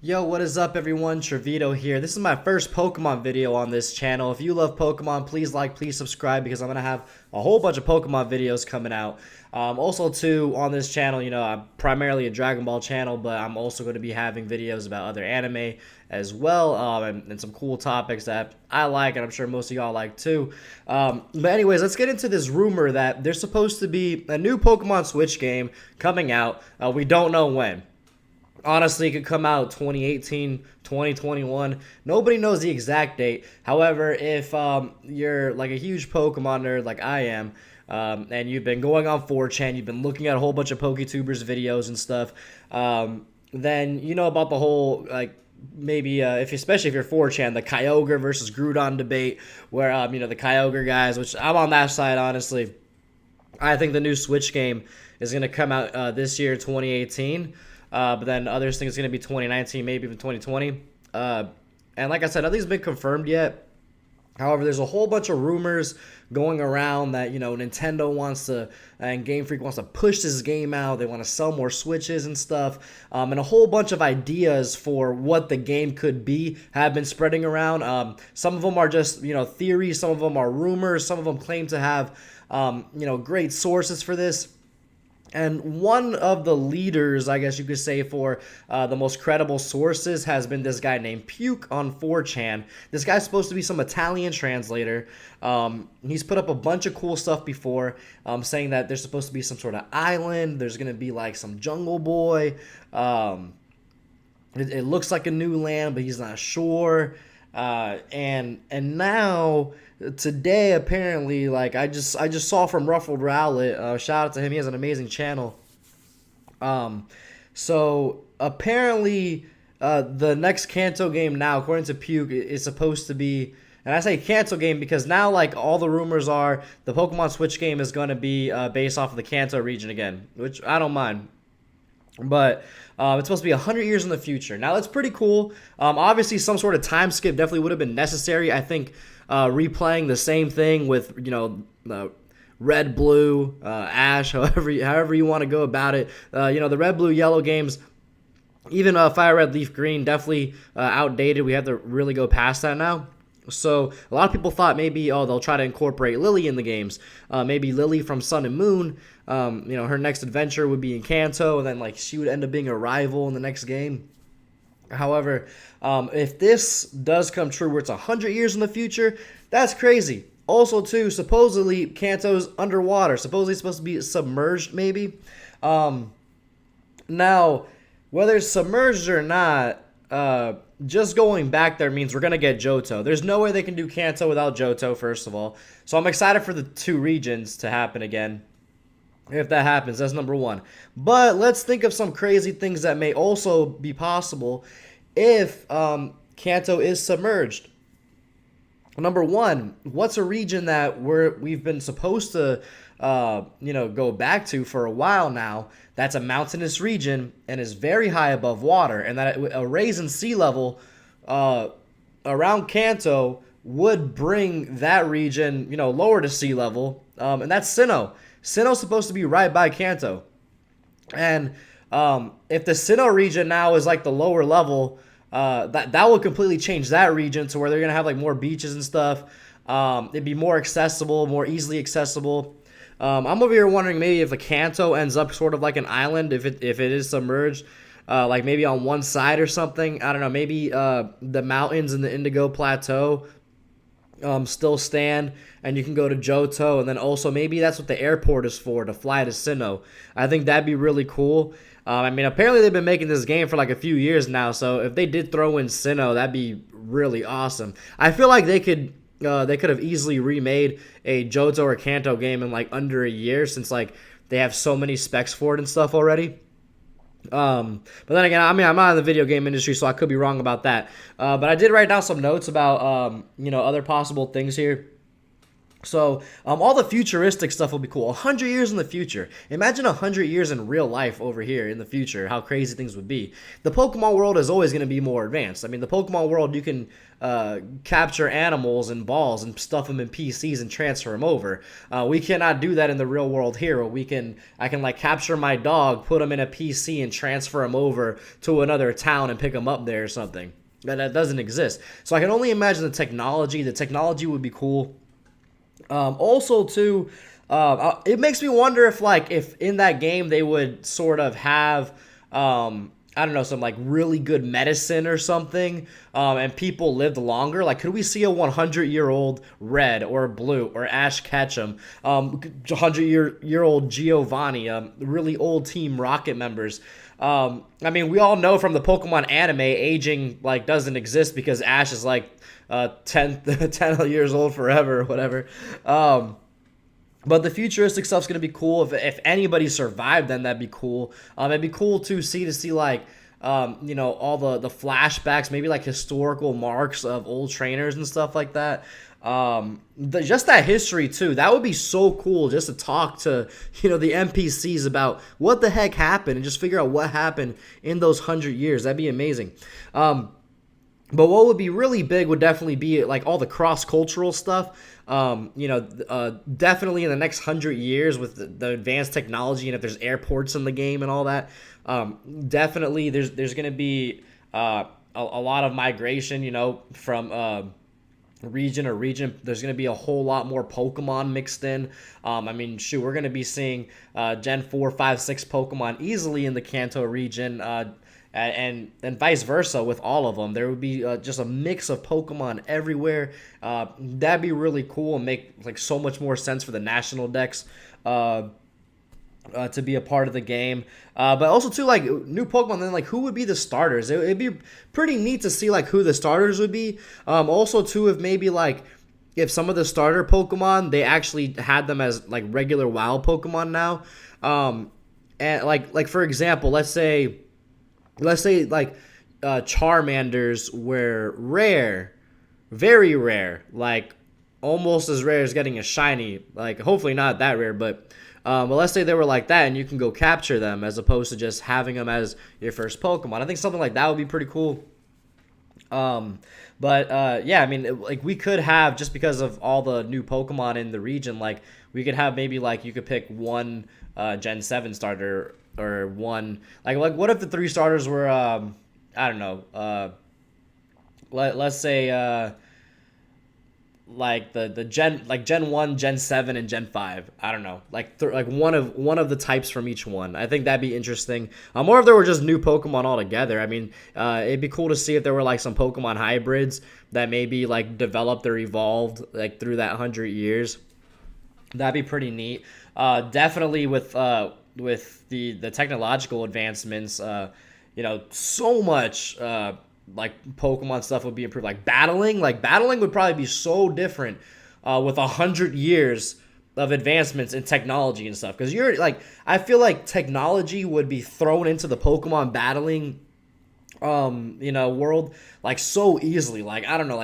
Yo, what is up everyone? Trevito here. This is my first Pokemon video on this channel. If you love Pokemon, please like, please subscribe because I'm going to have a whole bunch of Pokemon videos coming out. Also, too, on this channel, I'm primarily a Dragon Ball channel, but I'm also going to be having videos about other anime as well, and some cool topics that I like, and I'm sure most of y'all like too. But anyways, let's get into this rumor that there's supposed to be a new Pokemon Switch game coming out. We don't know when. Honestly, it could come out 2018, 2021. Nobody knows the exact date. However, if you're like a huge Pokemon nerd like I am, and you've been going on 4chan, you've been looking at a whole bunch of PokeTubers videos and stuff, then you know about the whole maybe especially if you're 4chan, the Kyogre versus Groudon debate, where the Kyogre guys, which I'm on that side honestly. I think the new Switch game is going to come out this year, 2018. But then others think it's going to be 2019, maybe even 2020. And like I said, nothing's been confirmed yet. However, there's a whole bunch of rumors going around that, Nintendo wants to, and Game Freak wants to push this game out. They want to sell more Switches and stuff. And a whole bunch of ideas for what the game could be have been spreading around. Some of them are just, theories. Some of them are rumors. Some of them claim to have, great sources for this. And one of the leaders, I guess you could say, for the most credible sources has been this guy named Puke on 4chan. This guy's supposed to be some Italian translator. He's put up a bunch of cool stuff before, saying that there's supposed to be some sort of island. There's going to be like some jungle boy. It looks like a new land, but he's not sure. And now today apparently, like I just saw from Ruffled Rowlet, shout out to him, he has an amazing channel. So apparently the next Kanto game now, according to Puke, is supposed to be, and I say Kanto game because now like all the rumors are the Pokemon Switch game is going to be based off of the Kanto region again, which I don't mind. But it's supposed to be 100 years in the future. Now, that's pretty cool. Obviously, some sort of time skip definitely would have been necessary. I think replaying the same thing with, red, blue, ash, however you want to go about it. The red, blue, yellow games, even fire, red, leaf, green, definitely outdated. We have to really go past that now. So a lot of people thought maybe, they'll try to incorporate Lily in the games. Maybe Lily from Sun and Moon, her next adventure would be in Kanto, and then she would end up being a rival in the next game. However, if this does come true where it's 100 years in the future, that's crazy. Also, too, supposedly Kanto's underwater. Supposedly it's supposed to be submerged, maybe. Now, whether it's submerged or not, just going back there means we're going to get Johto. There's no way they can do Kanto without Johto, first of all. So I'm excited for the two regions to happen again. If that happens, that's number one. But let's think of some crazy things that may also be possible if Kanto is submerged. Number one, what's a region that we've been supposed to go back to for a while now? That's a mountainous region and is very high above water, and that a raise in sea level around Kanto would bring that region lower to sea level, and that's Sinnoh. Sinnoh's supposed to be right by Kanto, and if the Sinnoh region now is like the lower level, that will completely change that region to where they're gonna have like more beaches and stuff. It'd be more accessible, more easily accessible. I'm over here wondering maybe if the Kanto ends up sort of like an island, if it is submerged, like maybe on one side or something. I don't know. Maybe the mountains in the Indigo Plateau still stand, and you can go to Johto, and then also maybe that's what the airport is for, to fly to Sinnoh. I think that'd be really cool. Apparently they've been making this game for like a few years now, so if they did throw in Sinnoh, that'd be really awesome. I feel like they could have easily remade a Johto or Kanto game in like under a year, since like they have so many specs for it and stuff already. But then again, I'm not in the video game industry, so I could be wrong about that. But I did write down some notes about other possible things here. So all the futuristic stuff will be cool. 100 years in the future. Imagine 100 years in real life over here in the future. How crazy things would be. The Pokemon world is always going to be more advanced. I mean, the Pokemon world, you can capture animals and balls and stuff them in PCs and transfer them over. We cannot do that in the real world here. Where I can like capture my dog, put him in a PC, and transfer him over to another town and pick him up there or something. That doesn't exist. So I can only imagine the technology. The technology would be cool. Also, too, it makes me wonder if in that game they would sort of have, I don't know, some like really good medicine or something, and people lived longer. Like, could we see a 100-year-old Red or Blue or Ash Ketchum, 100-year-old Giovanni, really old Team Rocket members? I mean, we all know from the Pokemon anime, aging like doesn't exist because Ash is like 10 years old forever or whatever. But the futuristic stuff's gonna be cool. If anybody survived, then that'd be cool. It'd be cool to see like all the flashbacks, maybe like historical marks of old trainers and stuff like that. Just that history too. That would be so cool, just to talk to the NPCs about what the heck happened and just figure out what happened in those 100 years. That'd be amazing. But what would be really big would definitely be like all the cross-cultural stuff. Definitely in the next 100 years with the advanced technology, and if there's airports in the game and all that, definitely there's going to be a lot of migration, from region to region. There's going to be a whole lot more Pokemon mixed in. I mean, shoot, we're going to be seeing Gen 4, 5, 6 Pokemon easily in the Kanto region. And vice versa with all of them. There would be just a mix of Pokemon everywhere. That'd be really cool and make like so much more sense for the national decks to be a part of the game. But also too, like new Pokemon, then like who would be the starters? It'd be pretty neat to see like who the starters would be. Also too, if maybe like if some of the starter Pokemon, they actually had them as like regular wild Pokemon now. And like for example, let's say like Charmanders were rare, very rare, like almost as rare as getting a shiny. Like hopefully not that rare, but let's say they were like that, and you can go capture them as opposed to just having them as your first Pokemon. I think something like that would be pretty cool. Yeah, I mean, like we could have, just because of all the new Pokemon in the region, like we could have maybe like you could pick one Gen 7 starter, or one like what if the 3 starters were I don't know, let's say like the Gen 1, Gen 7, and Gen 5. I don't know, like one of the types from each one. I think that'd be interesting. Or if there were just new Pokemon altogether. I mean, it'd be cool to see if there were like some Pokemon hybrids that maybe like developed or evolved like through that 100 years. That'd be pretty neat. Definitely with the technological advancements, so much like Pokemon stuff would be improved. Like battling would probably be so different with 100 years of advancements in technology and stuff. Because I feel like technology would be thrown into the Pokemon battling, world like so easily. Like I don't know,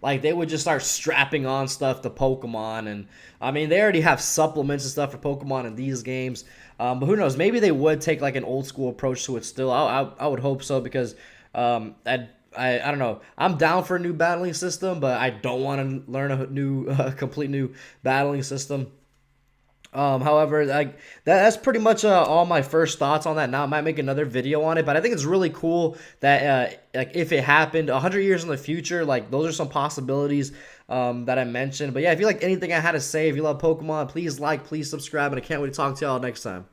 like they would just start strapping on stuff to Pokemon, and I mean they already have supplements and stuff for Pokemon in these games. But who knows? Maybe they would take like an old school approach to it still. I would hope so, because I don't know. I'm down for a new battling system, but I don't want to learn a new complete new battling system. However, like that's pretty much all my first thoughts on that. Now I might make another video on it, but I think it's really cool that like if it happened 100 years in the future, like those are some possibilities that I mentioned. But yeah, if you like anything I had to say, if you love Pokemon, please like, please subscribe, and I can't wait to talk to y'all next time.